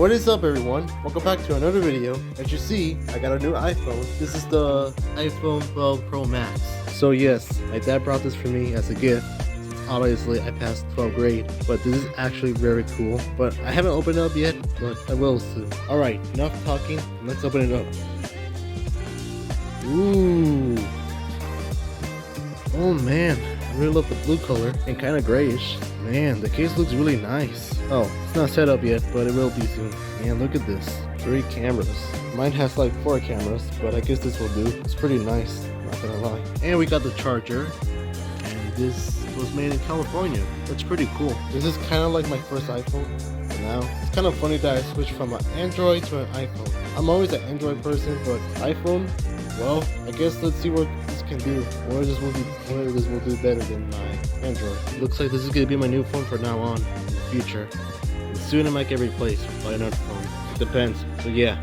What is up, everyone? Welcome back to another video. As you see, I got a new iPhone. This is the iPhone 12 Pro Max. So yes, my dad brought this for me as a gift. Obviously, I passed 12th grade, but this is actually very cool. But I haven't opened it up yet, but I will soon. Alright, enough talking. Let's open it up. Ooh. Oh man, I really love the blue color and kind of grayish. Man, the case looks really nice. Oh, it's not set up yet, but it will be soon. Man, look at this. 3 cameras. Mine has like 4 cameras, but I guess this will do. It's pretty nice, not gonna lie. And we got the charger. And this was made in California. That's pretty cool. This is kind of like my first iPhone. And now, it's kind of funny that I switched from an Android to an iPhone. I'm always an Android person, but iPhone, well, I guess let's see what this can do. Whether this will do better than my Android. Looks like this is gonna be my new phone from now on in the future. And soon I might get replaced by another phone. It depends. So yeah.